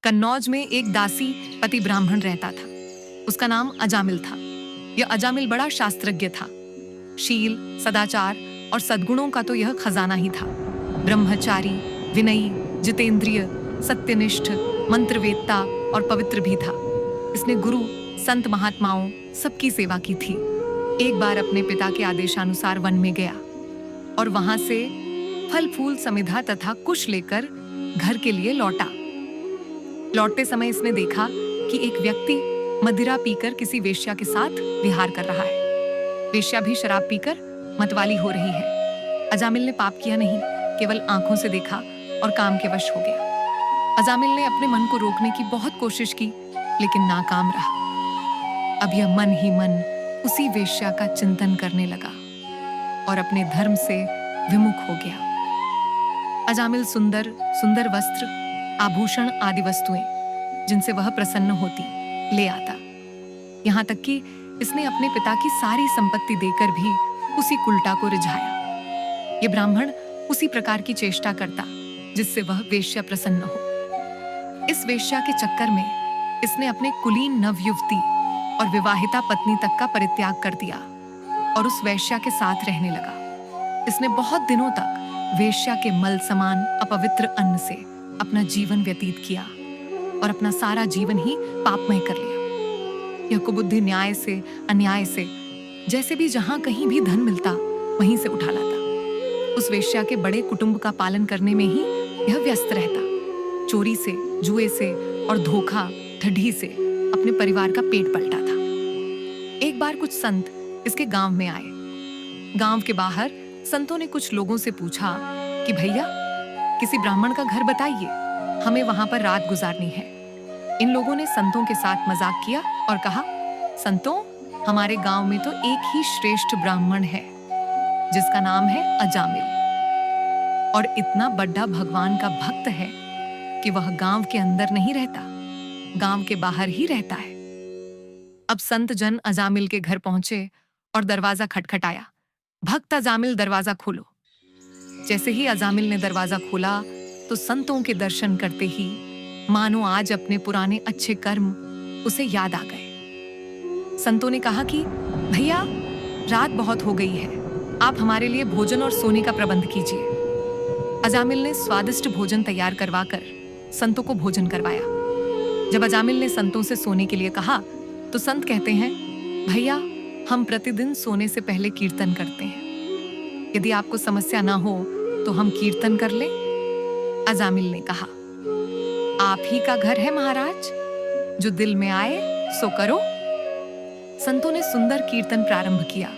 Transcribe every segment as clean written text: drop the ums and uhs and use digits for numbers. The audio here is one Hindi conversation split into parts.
कन्नौज में एक दासी पति ब्राह्मण रहता था। उसका नाम अजामिल था। यह अजामिल बड़ा शास्त्रज्ञ था। शील, सदाचार और सद्गुणों का तो यह खजाना ही था। ब्रह्मचारी, विनयी, जितेंद्रिय, सत्यनिष्ठ, मंत्रवेत्ता और पवित्र भी था। इसने गुरु, संत महात्माओं सबकी सेवा की थी। एक बार अपने पिता के आदेशानुसार वन में गया और वहां से फल फूल समिधा तथा कुश लेकर घर के लिए लौटा। लौटते समय इसने देखा कि एक व्यक्ति मदिरा पीकर किसी वेश्या के साथ विहार कर रहा है। वेश्या भी शराब पीकर मतवाली हो रही है। अजामिल ने पाप किया नहीं, केवल आंखों से देखा और काम के वश हो गया। अजामिल ने अपने मन को रोकने की बहुत कोशिश की, लेकिन नाकाम रहा। अब यह मन ही मन उसी वेश्या का चिंतन करने लगा और अपने धर्म से विमुख हो गया। अजामिल सुंदर सुंदर वस्त्र, आभूषण आदि वस्तुएं जिनसे वह प्रसन्न होती ले आता। यहां तक कि इसने अपने पिता की सारी संपत्ति देकर भी उसी कुलटा को रिझाया। ये ब्राह्मण उसी प्रकार की चेष्टा करता जिससे वह वेश्या प्रसन्न हो। इस वेश्या के चक्कर में इसने अपने कुलीन नवयुवती और विवाहिता पत्नी तक का परित्याग कर दिया और उस वेश्या के साथ रहने लगा। इसने बहुत दिनों तक वेश्या के मल समान अपवित्र अन्न से अपना जीवन व्यतीत किया और अपना सारा जीवन ही पापमय कर लिया। यह कुबुद्धि न्याय से, अन्याय से, जैसे भी जहां कहीं भी धन मिलता वहीं से उठा लाता। उस वेश्या के बड़े कुटुंब का पालन करने में ही यह व्यस्त रहता। चोरी से, जुए से और धोखा ठगी से अपने परिवार का पेट पलटा था। एक बार कुछ संत इसके गांव में आए। गांव के बाहर संतों ने कुछ लोगों से पूछा कि भैया, किसी ब्राह्मण का घर बताइए, हमें वहां पर रात गुजारनी है। इन लोगों ने संतों के साथ मजाक किया और कहा, संतों, हमारे गांव में तो एक ही श्रेष्ठ ब्राह्मण है जिसका नाम है अजामिल, और इतना बड़ा भगवान का भक्त है कि वह गांव के अंदर नहीं रहता, गांव के बाहर ही रहता है। अब संत जन अजामिल के घर पहुंचे और दरवाजा खटखटाया। भक्त अजामिल, दरवाजा खोलो। जैसे ही अजामिल ने दरवाजा खोला तो संतों के दर्शन करते ही मानो आज अपने पुराने अच्छे कर्म उसे याद आ गए। संतों ने कहा कि भैया, रात बहुत हो गई है, आप हमारे लिए भोजन और सोने का प्रबंध कीजिए। अजामिल ने स्वादिष्ट भोजन तैयार करवाकर संतों को भोजन करवाया। जब अजामिल ने संतों से सोने के लिए कहा तो संत कहते हैं, भैया, हम प्रतिदिन सोने से पहले कीर्तन करते हैं। यदि आपको समस्या ना हो तो हम कीर्तन कर लें। अजामिल ने कहा, आप ही का घर है महाराज, जो दिल में आए सो करो। संतों ने सुंदर कीर्तन प्रारंभ किया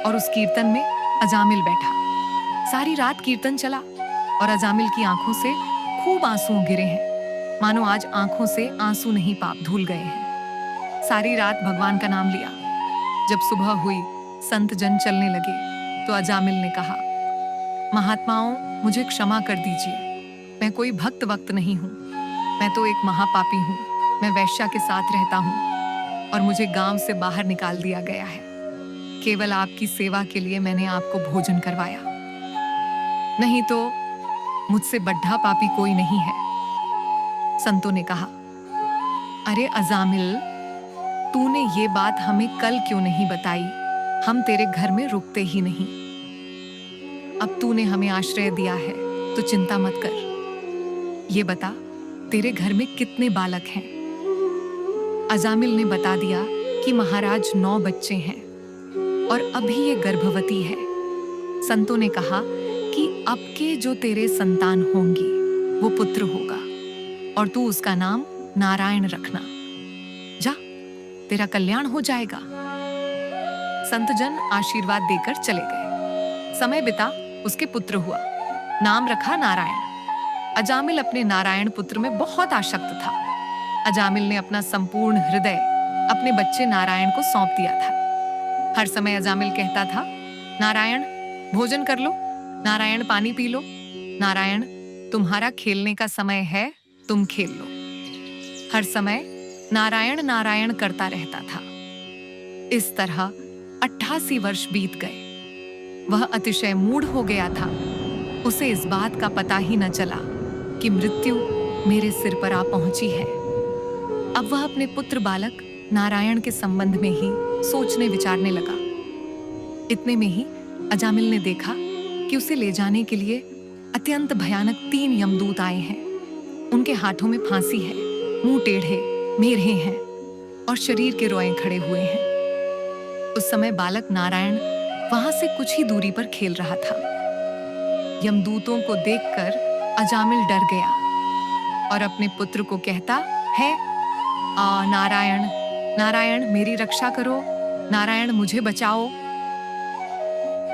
और उस कीर्तन में अजामिल बैठा। सारी रात कीर्तन चला और अजामिल की आंखों से खूब आंसू गिरे हैं, मानो आज आंखों से आंसू नहीं पाप धुल गए हैं। सारी रात भगवान का नाम लिया। जब सुबह हुई, संत जन चलने लगे तो अजामिल ने कहा, महात्माओं, मुझे क्षमा कर दीजिए, मैं कोई भक्त वक्त नहीं हूँ, मैं तो एक महापापी हूँ। मैं वेश्या के साथ रहता हूँ और मुझे गांव से बाहर निकाल दिया गया है। केवल आपकी सेवा के लिए मैंने आपको भोजन करवाया, नहीं तो मुझसे बड्ढा पापी कोई नहीं है। संतों ने कहा, अरे अजामिल, तूने ये बात हमें कल क्यों नहीं बताई? हम तेरे घर में रुकते ही नहीं। अब तूने हमें आश्रय दिया है तो चिंता मत कर। ये बता, तेरे घर में कितने बालक हैं? अजामिल ने बता दिया कि महाराज 9 बच्चे हैं और अभी ये गर्भवती है। संतों ने कहा कि अब के जो तेरे संतान होंगी वो पुत्र होगा और तू उसका नाम नारायण रखना। जा, तेरा कल्याण हो जाएगा। संत जन आशीर्वाद देकर चले गए। समय बिता, उसके पुत्र हुआ, नाम रखा नारायण। अजामिल अपने नारायण पुत्र में बहुत आसक्त था। अजामिल ने अपना संपूर्ण हृदय अपने बच्चे नारायण को सौंप दिया था। हर समय अजामिल कहता था, नारायण भोजन कर लो, नारायण पानी पी लो, नारायण तुम्हारा खेलने का समय है, तुम खेल लो। हर समय नारायण नारायण करता रहता था। इस तरह 88 वर्ष बीत गए। वह अतिशय मूढ़ हो गया था। उसे इस बात का पता ही न चला कि मृत्यु मेरे सिर पर आ पहुंची है। अब वह अपने पुत्र बालक नारायण के संबंध में ही सोचने विचारने लगा। इतने में ही अजामिल ने देखा कि उसे ले जाने के लिए अत्यंत भयानक 3 यमदूत आए हैं। उनके हाथों में फांसी है, मुंह टेढ़े मेढ़े हैं और शरीर के रोए खड़े हुए हैं। उस समय बालक नारायण वहां से कुछ ही दूरी पर खेल रहा था। यमदूतों को देखकर अजामिल डर गया और अपने पुत्र को कहता है, नारायण नारायण मेरी रक्षा करो, नारायण मुझे बचाओ।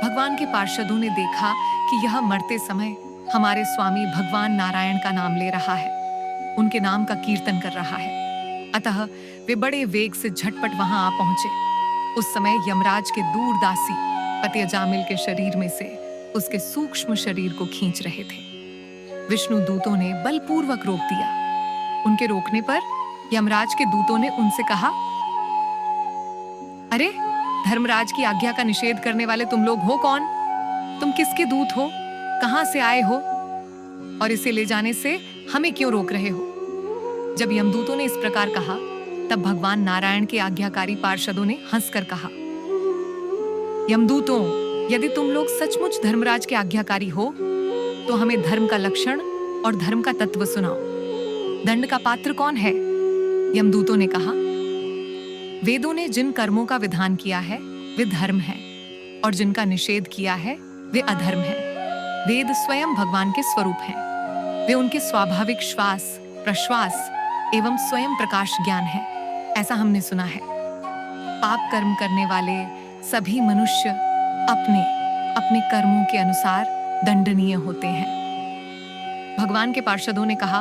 भगवान के पार्षदों ने देखा कि यह मरते समय हमारे स्वामी भगवान नारायण का नाम ले रहा है, उनके नाम का कीर्तन कर रहा है। अतः वे बड़े वेग से झटपट वहां आ पहुंचे। उस समय यमराज के दूरदासी पति अजामिल के शरीर में से उसके सूक्ष्म शरीर को खींच रहे थे। विष्णु दूतों ने बलपूर्वक रोक दिया। उनके रोकने पर यमराज के दूतों ने उनसे कहा, अरे धर्मराज की आज्ञा का निषेध करने वाले तुम लोग हो कौन? तुम किसके दूत हो? कहां से आए हो? और इसे ले जाने से हमें क्यों रोक रहे हो? जब यमदूतों ने इस प्रकार कहा, तब भगवान नारायण के आज्ञाकारी पार्षदों ने हंसकर कहा, यमदूतों, यदि तुम लोग सचमुच धर्मराज के आज्ञाकारी हो तो हमें धर्म का लक्षण और धर्म का तत्व सुनाओ। दंड का पात्र कौन है? यमदूतों ने कहा, वेदों ने जिन कर्मों का विधान किया है वे धर्म है और जिनका निषेध किया है वे अधर्म है। वेद स्वयं भगवान के स्वरूप हैं। वे उनके स्वाभाविक श्वास प्रश्वास एवं स्वयं प्रकाश ज्ञान है, ऐसा हमने सुना है। पाप कर्म करने वाले सभी मनुष्य अपने अपने कर्मों के अनुसार दंडनीय होते हैं। भगवान के पार्षदों ने कहा,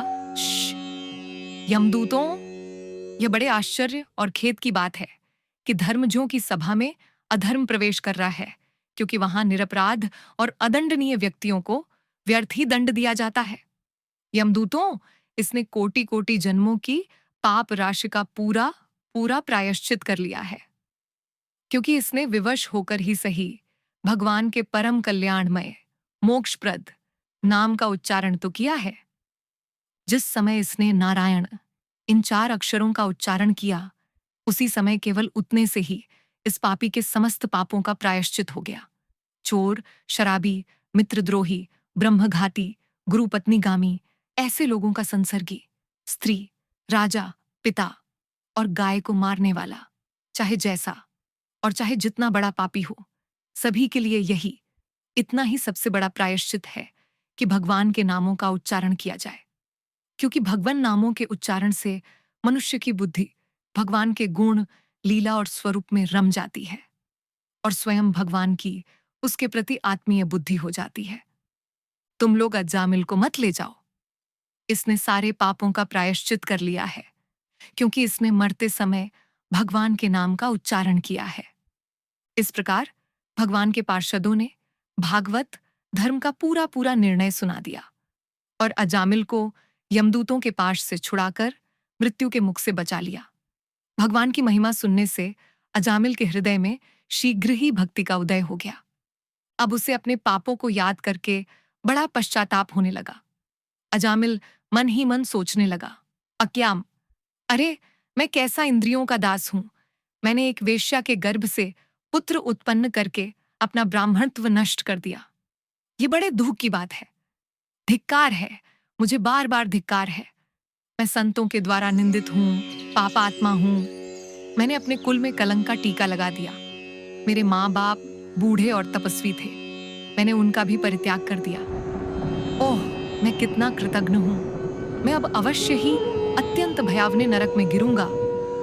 यमदूतों, यह बड़े आश्चर्य और खेद की बात है कि धर्मजों की सभा में अधर्म प्रवेश कर रहा है, क्योंकि वहां निरपराध और अदंडनीय व्यक्तियों को व्यर्थ ही दंड दिया जाता है। यमदूतों, इसने कोटि कोटि जन्मों की पाप राशि का पूरा पूरा प्रायश्चित कर लिया है, क्योंकि इसने विवश होकर ही सही भगवान के परम कल्याणमय मोक्षप्रद नाम का उच्चारण तो किया है। जिस समय इसने नारायण इन 4 अक्षरों का उच्चारण किया, उसी समय केवल उतने से ही इस पापी के समस्त पापों का प्रायश्चित हो गया। चोर, शराबी, मित्रद्रोही, ब्रह्मघाती, गुरुपत्नीगामी, ऐसे लोगों का संसर्गी, स्त्री, राजा, पिता और गाय को मारने वाला, चाहे जैसा और चाहे जितना बड़ा पापी हो, सभी के लिए यही इतना ही सबसे बड़ा प्रायश्चित है कि भगवान के नामों का उच्चारण किया जाए, क्योंकि भगवान नामों के उच्चारण से मनुष्य की बुद्धि भगवान के गुण, लीला और स्वरूप में रम जाती है और स्वयं भगवान की उसके प्रति आत्मीय बुद्धि हो जाती है। तुम लोग अजामिल को मत ले जाओ, इसने सारे पापों का प्रायश्चित कर लिया है, क्योंकि इसने मरते समय भगवान के नाम का उच्चारण किया है। इस प्रकार भगवान के पार्षदों ने भागवत धर्म का पूरा पूरा निर्णय सुना दिया और अजामिल को यमदूतों के पाश से छुड़ाकर मृत्यु के मुख से बचा लिया। भगवान की महिमा सुनने से अजामिल के हृदय में शीघ्र ही भक्ति का उदय हो गया। अब उसे अपने पापों को याद करके बड़ा पश्चाताप होने लगा। अजामिल मन ही मन सोचने लगा, अक्याम, अरे मैं कैसा इंद्रियों का दास हूं। मैंने एक वेश्या के गर्भ से पुत्र उत्पन्न करके अपना ब्राह्मणत्व नष्ट कर दिया। ये बड़े दुख की बात है। धिक्कार है, मुझे बार बार धिक्कार है। मैं संतों के द्वारा निंदित हूं, पापात्मा हूं। मैंने अपने कुल में कलंक का टीका लगा दिया। मेरे माँ बाप बूढ़े और तपस्वी थे, मैंने उनका भी परित्याग कर दिया। ओह, मैं कितना कृतज्ञ हूं। मैं अब अवश्य ही अत्यंत भयावने नरक में गिरूंगा,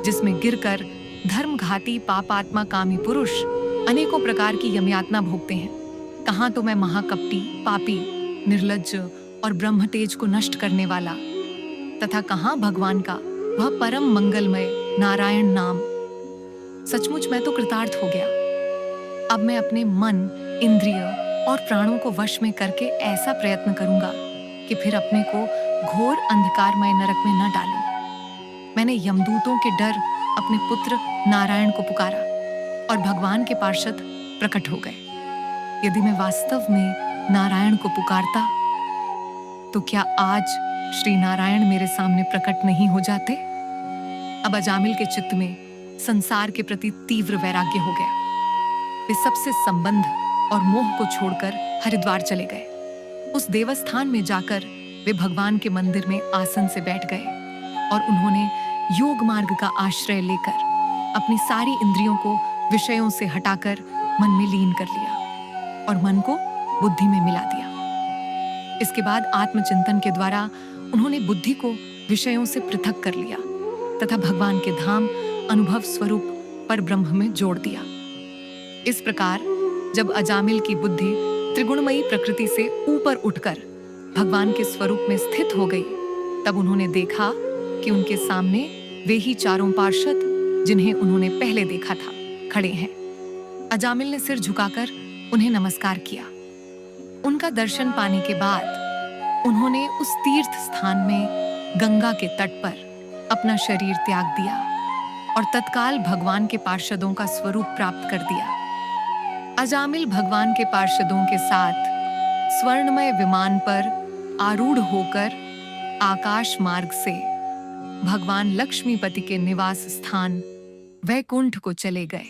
जिसमें गिरकर धर्मघाती पापात्मा कामी पुरुष अनेकों प्रकार की यमयातना भोगते हैं। कहाँ तो मैं महाकपटी, पापी, निर्लज्ज और ब्रह्मतेज को नष्ट करने वाला, तथा कहाँ भगवान का वह परम मंगलमय नारायण नाम। सचमुच मैं तो कृतार्थ हो गया। अब मैं अपने मन, इंद्रिय और प्राणों को वश में करके ऐसा प्रयत्न करूंगा कि फिर अपने को घोर अंधकारमय नरक में न डालूं। मैंने यमदूतों के डर अपने पुत्र नारायण को पुकारा और भगवान के पार्षद प्रकट हो गए। यदि मैं वास्तव में नारायण को पुकारता तो क्या आज श्री नारायण मेरे सामने प्रकट नहीं हो जाते? अब अजामिल के चित्त में संसार के प्रति तीव्र वैराग्य हो गया। वे सबसे संबंध और मोह को छोड़कर हरिद्वार चले गए। उस देवस्थान में जाकर वे भगवान के मंदिर में आसन से बैठ गए और उन्होंने योग मार्ग का आश्रय लेकर अपनी सारी इंद्रियों को विषयों से हटाकर मन में लीन कर लिया और मन को बुद्धि में मिला दिया। इसके बाद आत्मचिंतन के द्वारा उन्होंने बुद्धि को विषयों से पृथक कर लिया तथा भगवान के धाम अनुभव स्वरूप पर ब्रह्म में जोड़ दिया। इस प्रकार जब अजामिल की बुद्धि त्रिगुणमयी प्रकृति से ऊपर उठकर भगवान के स्वरूप में स्थित हो गई, तब उन्होंने देखा कि उनके सामने वे ही चारों पार्षद जिन्हें उन्होंने पहले देखा था खड़े हैं। अजामिल ने सिर झुकाकर उन्हें नमस्कार किया। उनका दर्शन पाने के बाद उन्होंने उस तीर्थ स्थान में गंगा के तट पर अपना शरीर त्याग दिया और तत्काल भगवान के पार्षदों का स्वरूप प्राप्त कर दिया। अजामिल भगवान के पार्षदों के साथ स्वर्णमय विमान पर आरूढ़ होकर आकाश मार्ग से भगवान लक्ष्मीपति के निवास स्थान वैकुंठ को चले गए।